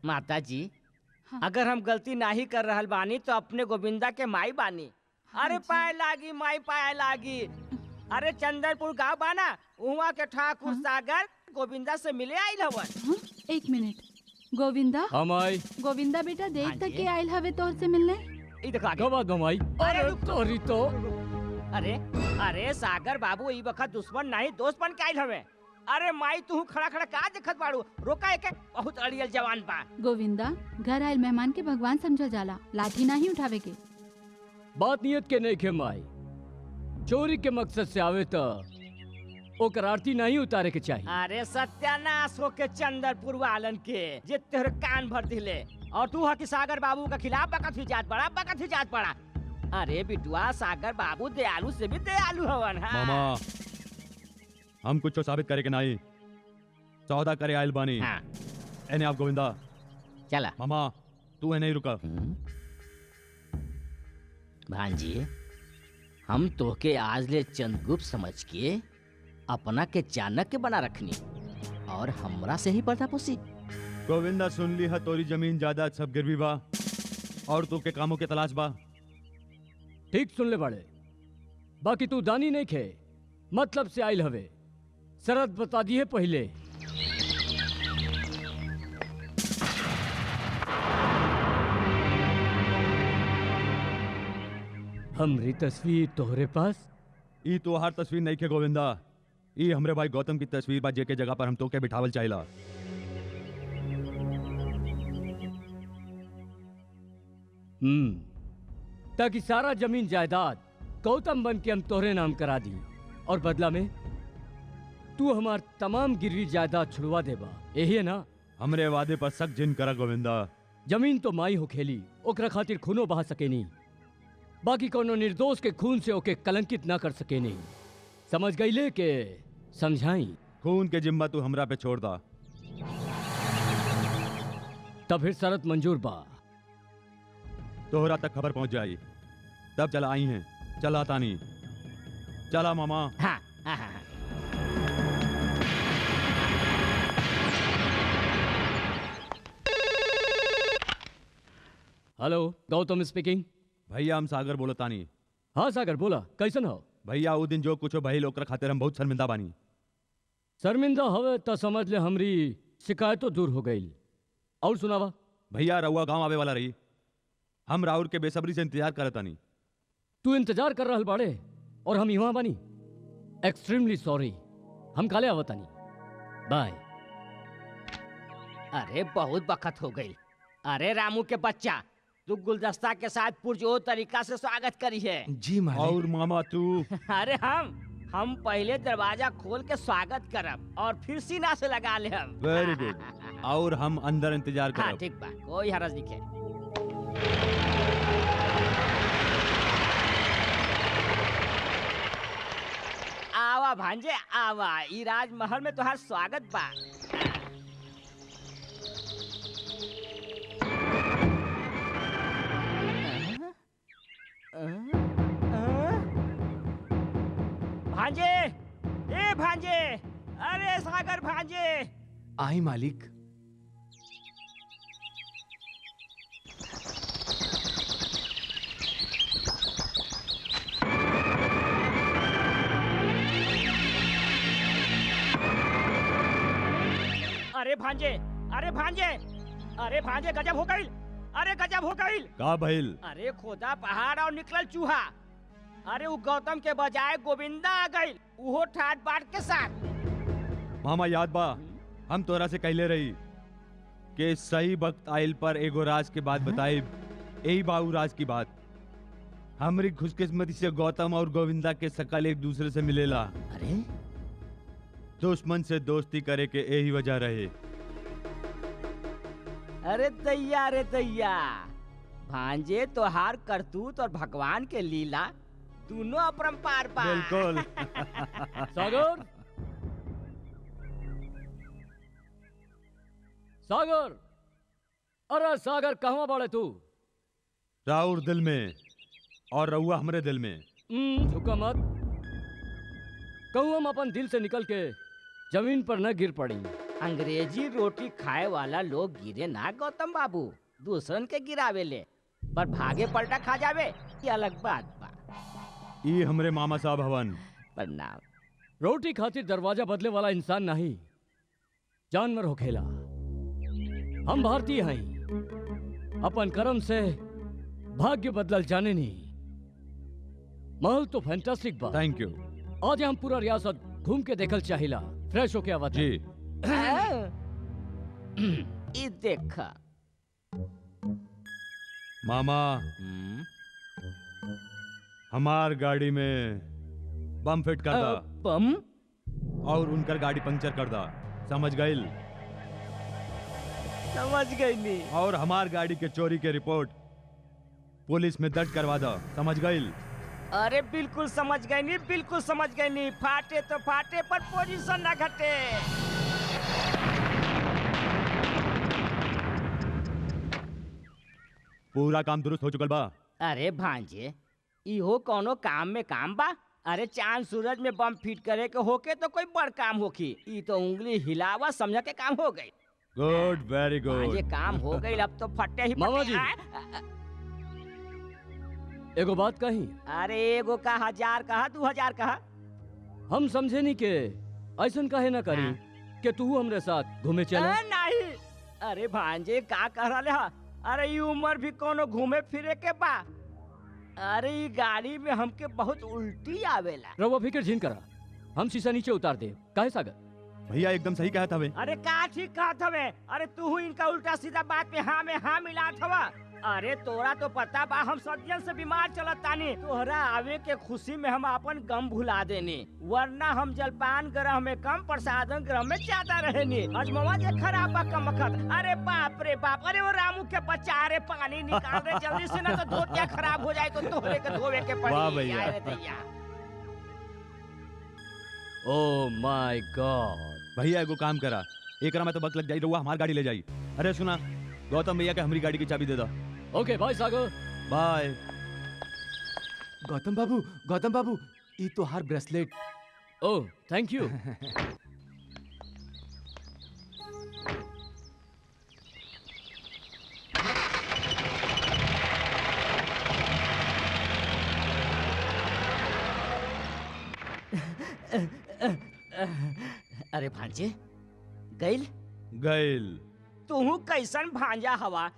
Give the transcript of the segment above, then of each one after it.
माता जी हाँ। अगर हम गलती नहीं कर रहल बानी तो अपने गोविंदा के माई बानी। अरे जी। पाए लागी माई पाए लागी। अरे चंदनपुर गांव बाना उहाँ के ठाकुर सागर गोविंदा से मिले आइल हवन। हाँ? एक मिनट गोविंदा। हम आई गोविंदा बेटा हाँ देख तक जी। के आयल हवे तोर से मिलने। ई देखो आगे। कब गमाई अरे अरे रुक। तोरी तो अरे अरे सागर बाबू ई वक्त दुश्मन नहीं दोस्त बन के आइल हवे। अरे माई तू खड़ा खड़ा का देखत बाड़ू रोका एक बहुत अड़ियल जवान बा। गोविंदा घर आयल मेहमान के भगवान समझा जाला, लाठी नहीं उठावे के। बात नियत के नहीं खे माई, चोरी के मकसद से आवे तो ओकर आरती नहीं उतारे के चाहिए। अरे सत्यानाश हो के चंदनपुर वालन के जे तेरे कान भर दिले और तू हकी सागर बाबू के खिलाफ बकत ही जात बड़ा। अरे बिटुआ सागर बाबू दयालु से भी दयालु हवन। हाँ। मामा हम कुछ साबित करे के नहीं, सौदा करे आयल बानी। हाँ। एने आप गोविंदा चला मामा तू है नहीं रुका। भांजी हम तोके आज ले चंद्रगुप्त समझ के अपना के चाणक्य बना रखनी और हमरा से ही पर्दा पोसी। गोविंदा सुन ली है तोरी जमीन जायदाद सब गिरवी बा और तू के कामों के तलाश बा। ठीक सुन ले बड़े, बाकी तू दानी नहीं खे मतलब से आइल हवे, शरत बता दिए पहले। हमरी तस्वीर तोहरे पास। ई तो हर तस्वीर नहीं के गोविंदा, ई हमरे भाई गौतम की तस्वीर बा जेके जगह पर हम तो के बिठावल चाहिला। ताकि सारा जमीन जायदाद गौतम बन के हम तोहरे नाम करा दी और बदला में तू हमार तमाम गिरवी जायदाद छुड़वा देबा, यही है ना? हमरे वादे पर सख्त जिन करा गोविंदा। जमीन तो माई हो खेली, ओकरा खातिर खूनो बहा सके नहीं, बाकी कोनो निर्दोष के खून से ओके कलंकित ना कर सके नहीं। समझ गईले के समझाई? खून के जिम्मा तू हमरा पे छोड़ दा। तब फिर शरत मंजूर बा। तोहरा तक खबर पहुंच जाई तब चला आई हैं। चला तानी चला मामा। हाँ, हाँ, हाँ, हाँ। Hello, Gautam speaking. भैया हम सागर बोलो तानी। हाँ सागर बोला, कैसन हो? भैया वो दिन जो कुछ भइल ओकरा खातिर हम बहुत शर्मिंदा बानी। शर्मिंदा हवे तो समझ ले हमरी शिकायतों दूर हो गई। और सुनावा। भैया रउआ गांव आवे वाला रही, हम राउर के बेसब्री से इंतजार करत तानी। तू इंतजार कर रहल बाड़े और हम यहाँ बानी। एक्सट्रीमली सॉरी, हम काले आवतानी। बाय। अरे बहुत बखत हो गई। अरे रामू के बच्चा तू गुलदस्ता के साथ पुरजोर तरीका से स्वागत करी है। जी मालिक। और मामा तू अरे हम पहले दरवाजा खोल के स्वागत करब और फिर सीना से लगा ले हम। Very good. और हम अंदर इंतजार हाँ करब। ठीक बा, कोई हरज नहीं है। आवा भांजे आवा, ई राजमहल में तोहार स्वागत बा। भांजे, ए भांजे, अरे सागर भांजे। आई मालिक। अरे भांजे, अरे भांजे, अरे भांजे गजब हो गई। अरे गजब हो गई। का भइल? अरे खोदा पहाड़ और निकलल चूहा। अरे वो गौतम के बजाय गोविंदा आ गई, वो ठाट बाट के साथ। मामा याद बा हम तोरा से कहले रही कि सही वक्त आइल पर एगो राज के बात बताई। यही बाऊ राज की बात। हमरी खुशकिस्मती से गौतम और गोविंदा के शकल एक दूसरे से मिलेला। अरे दुश्मन से दोस्ती करे के यही वजह रहे। अरे दैया, अरे दैया, भांजे तोहार करतूत और भगवान के लीला दोनों अपरंपार बा। बिल्कुल। सागर, सागर, अरे सागर कहाँ बाड़े तू? राउर दिल में और रउआ हमरे दिल में। झुका मत। कहूँ हम अपन दिल से निकल के जमीन पर न गिर पड़ी। अंग्रेजी रोटी खाए वाला लोग गिरे ना गौतम बाबू, दूसरन के गिरावेले, पर भागे पलटा खा जावे ये अलग बात बा। ई हमरे मामा साहब हवन। प्रणाम। रोटी खातिर दरवाजा बदले वाला इंसान नहीं, जानवर हो खेला। हम भारतीय हैं, अपन कर्म से भाग्य बदलल जाने नहीं। महल तो फैंटास्टिक बा। थैंक यू आज हम पूरा रियासत घूम के देखल चाहिला। फ्रेश होके आवा जी। ई देखा मामा, हमार गाड़ी में बम फिट कर दा बम और उनकर गाड़ी पंक्चर कर दा, समझ गइल? समझ गई नी। और हमार गाड़ी के चोरी के रिपोर्ट पुलिस में दर्ज करवा दा, समझ गइल? अरे बिल्कुल समझ गई नी, बिल्कुल समझ गई नी। फाटे तो फाटे पर पोजीशन ना घटे। पूरा काम दुरुस्त हो चुकल बा। अरे भांजे, इहो कोनो काम में काम बा। अरे चांद सूरज में बम फिट करे के होके तो कोई बड़ काम होखी। ई तो उंगली हिलावा समझ के काम हो गई। गुड, वेरी भांजे गुड। काम हो गई, अब तो फटे ही मामा फटे। जी। एगो बात कही, अरे एगो का 1000 कहा, 2000 कहा। हम समझे नहीं के ऐसन काहे ना करी कि तू हमरे साथ घूमे चला। नहीं। अरे भांजे का कह रहा है? अरे ये उम्र भी कोनो घूमे फिरे के बा। अरे ये गाड़ी में हमके बहुत उल्टी आवेला। रवा फिक्र झीन करा, हम शीशा नीचे उतार दे। काहे सागर? भैया एकदम सही कहत हवे। अरे का ठीक कहत हवे? अरे तू इनका उल्टा सीधा बात में हाँ मिलात हवा। अरे तोरा तो पता बा हम सदियन से बीमार चलत तानी। तोहरा आवे के खुशी में हम अपन गम भुला देनी, वरना हम जलपान ग्रह में कम प्रसादन ग्रह में ज्यादा रहेनी। अजमवा जे खराब बा कमखत। अरे बाप रे बाप, अरे वो रामू के बच्चा, अरे पानी निकाल दे जल्दी से, ना तो धोतिया खराब हो जाए तो तोहरे के धोवे के पड़ी। वाह भैया। अरे भैया। Oh my God. भैया एगो काम करा, एकरा में तो वक्त लग जाई, रहुआ हमार गाड़ी ले जाई। अरे सुना, गौतम भैया के हमारी गाड़ी की चाबी दे दा। ओके बाय सागर। बाय। गौतम बाबू, ई तो हार ब्रेसलेट। Oh thank you. अरे भांजे गइल? गइल। तू कैसन भांजा हवा,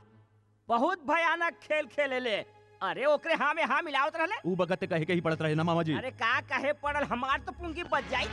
बहुत भयानक खेल खेले ले। अरे ओकरे हाँ में हाँ मिलावत रहले। ऊ बगत कहे के ही पड़त रहे ना मामा जी। अरे का कहे पड़ल, हमार तो पुंगी बच जाई।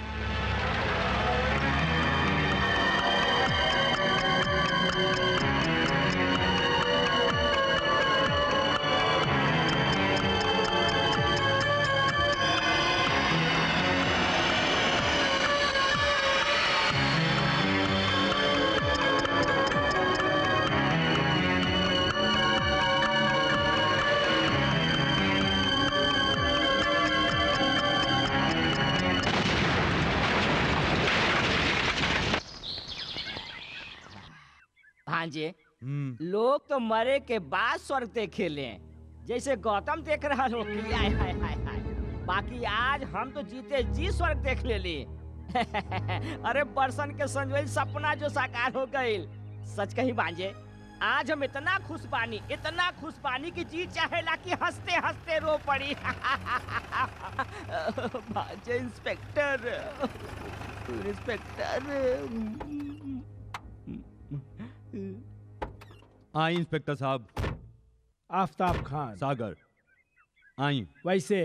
भांजे, लोग तो मरे के बाद स्वर्ग देखे ले, जैसे गौतम देख रहा हो कि हाय हाय हाय हाय। बाकी आज हम तो जीते जी स्वर्ग देख ले ली। अरे बरसन के संजोई सपना जो साकार हो गई। सच कही भांजे, आज हम इतना खुश पानी की जी चाहेला कि हंसते हंसते रो पड़ी। भांजे इंस्पेक्टर, आई इंस्पेक्टर साहब। आफताब खान। सागर। आई। वैसे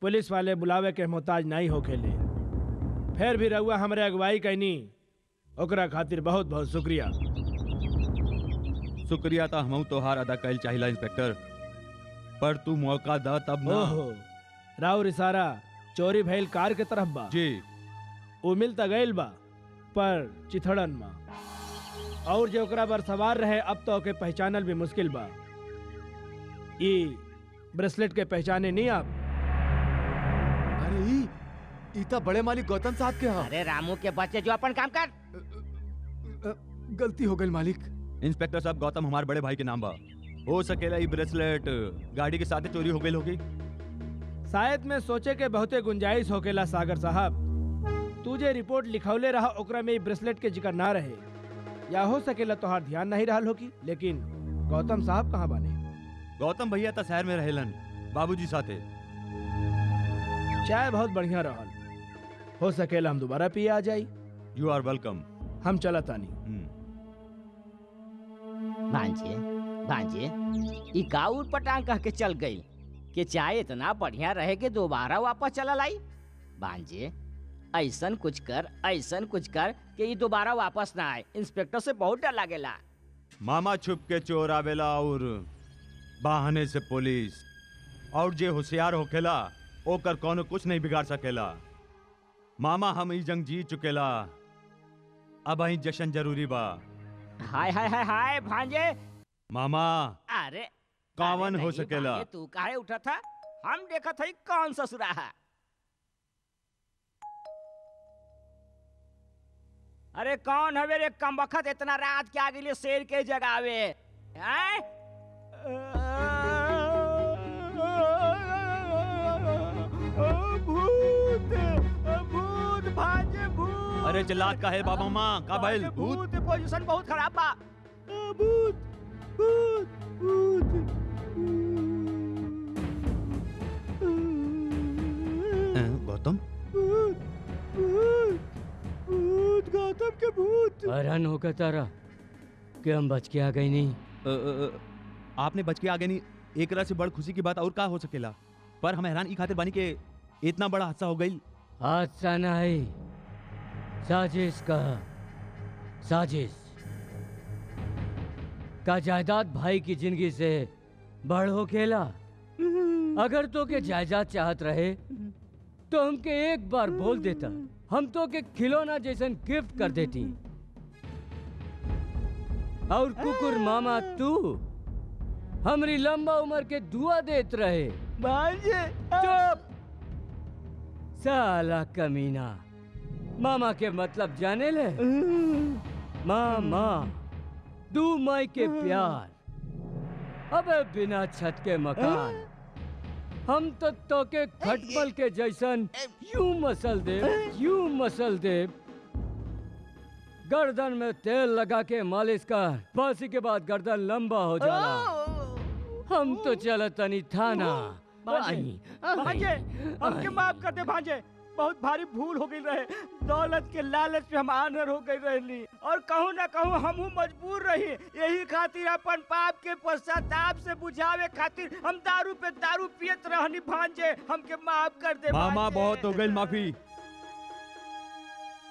पुलिस वाले बुलावे के मोहताज नहीं हो खेले, फिर भी रहुआ हमरे अगुवाई कैनी, ओकरा खातिर बहुत बहुत शुक्रिया। शुक्रिया तो हम तोहार अदा कैल चाहिला इंस्पेक्टर, पर तू मौका दा तब ना। ओहो, राउर इशारा चोरी भइल कार के तरफ बा। जी। वो मिल त गइल बा, पर चिथड़न में, और जो ओकरा पर सवार रहे अब तो ओके पहचानल भी मुश्किल बा। ई ब्रेसलेट के पहचाने नहीं आप? अरे ई तो बड़े मालिक गौतम साहब के हाँ। अरे रामू के बच्चे, जो अपन काम कर। गलती हो गई मालिक। इंस्पेक्टर साहब, गौतम हमारे बड़े भाई के नाम बा। हो सकेला ये ब्रेसलेट गाड़ी के साथ चोरी हो गई होगी। शायद में सोचे के बहुते गुंजाइश होकेला सागर साहब, तू जे रिपोर्ट लिखौले रहा ओकरा में ई ब्रेसलेट के जिक्र ना रहे, या हो सकेला तोहार ध्यान नहीं रहल होगी। लेकिन गौतम साहब कहाँ बाने? गौतम भैया तो शहर में रहेलन बाबूजी साथे। चाय बहुत बढ़िया रहल, हो सकेला हम दोबारा पिए आ जाई। You are welcome. हम चला तानी। भांजे भांजे ई गाउर पटांग कह के चल गई कि चाय इतना बढ़िया रहे कि दोबारा वापस चला लाई। भांजे ऐसन कुछ कर कि ये दोबारा वापस ना आए। इंस्पेक्टर से बहुत डर लागेला। मामा छुप के चोर आवेला और बहाने से पुलिस, और जे होशियार होखेला ओकर कोनो कुछ नहीं बिगाड़ सकेला। मामा हम ई जंग जीत चुकेला, अब અહીં जश्न जरूरी बा। हाय हाय हाय हाय भांजे। मामा अरे कावन अरे हो नहीं सकेला। भांजे, तू काहे उठा था? हम देखा था कौन ससुरा है। अरे कौन हवे रे कमबख्त इतना रात के आगे लिए शेर के जगावे हैं? भूत भूत भांजे भूत। अरे चिल्लात का है बाबा माँ का बैल भूत। भूत पोजीशन बहुत खराब बा। भूत भूत भूत। गौतम भूत भूत भूत गौतम के भूत। हैरान होकर तारा कि हम बच के आ गई नहीं। आपने बच के आगे नहीं, एक तरह से बड़ खुशी की बात और का हो सकेला, पर हम हैरान ई खातिर बानी के इतना बड़ा हादसा हो गई। हादसा नहीं, साजिश का साजिश का जायदाद भाई की जिंदगी से बड़ हो खेला। अगर तो के जायदाद चाहत रहे तो हमके एक बार बोल देता, हम तो के खिलौना जैसन गिफ्ट कर देती। और कुकुर मामा तू हमरी लंबा उम्र के दुआ देत रहे। भांजे चुप साला कमीना, मामा के मतलब जाने ले? मामा दू माई के प्यार, अबे बिना छत के मकान। हम तो के खटमल के जैसन यूं मसल दे, गर्दन में तेल लगा के मालिश कर, फांसी के बाद गर्दन लंबा हो जाला। हम तो चलतनी थाना। भांजे हमके माफ कर दे भांजे, बहुत भारी भूल हो गई रहे। दौलत के लालच में हम आनर हो गई रहली, और कहूँ ना कहूँ हमहू मजबूर रही। यही खातिर अपन पाप के पश्चाताप से बुझावे खातिर हम दारू पे दारू पियत रहनी। भांजे हमके माफ कर दे मामा भांजे। बहुत हो गई माफी,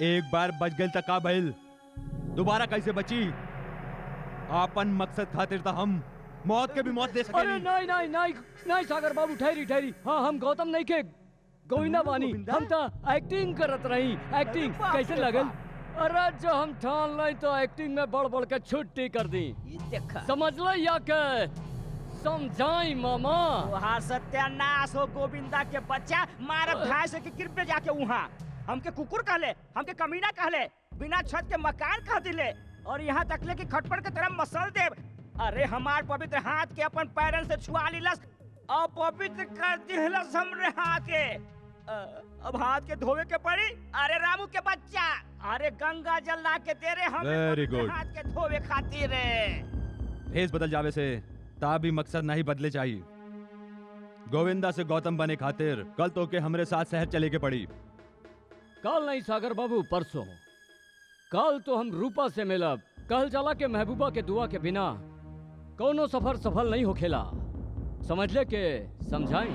एक बार बच गई तक का भइल, दोबारा कैसे बची? आपन मकसद खातिर तो हम मौत के भी मौत दे अरे सके। नहीं नहीं नहीं नहीं सागर बाबू, ठहरी। हाँ हम गौतम नहीं के गोविंदा बानी, हम तो एक्टिंग करत रही। एक्टिंग कैसे लगल? अरे जो हम ठान लाई तो एक्टिंग में बढ़ बढ़ के छुट्टी कर दी। ये देखा समझ लो या के समझाई मामा। वहाँ सत्यानाश हो गोविंदा के बच्चा। मारत भाई से के कृपया जाके वहाँ हमके कुकुर कहले, हमके कमीना कहले, बिना छत के मकान कह दिले, और यहाँ तक ले कि खटपट के तरह मसल दे। अरे हमार पवित्र हाथ के अपन पैरन से छुआ लिलस और पवित्र कर दिलस हमरे हाथ के। अब हाथ के धोवे के पड़ी। अरे रामू के बच्चा, अरे गंगा जल ला के दे रे हम Very good. हाथ के धोवे खातिर रे। भेष बदल जावे से ता भी मकसद नहीं बदले चाहिए। गोविंदा से गौतम बने खातिर कल तो के हमरे साथ शहर चले के पड़ी। कल नहीं सागर बाबू, परसों। कल तो हम रूपा से मिलब। कल चला के महबूबा के दुआ के बिना कोनो सफर सफल नहीं हो खेला। समझ ले के समझाई।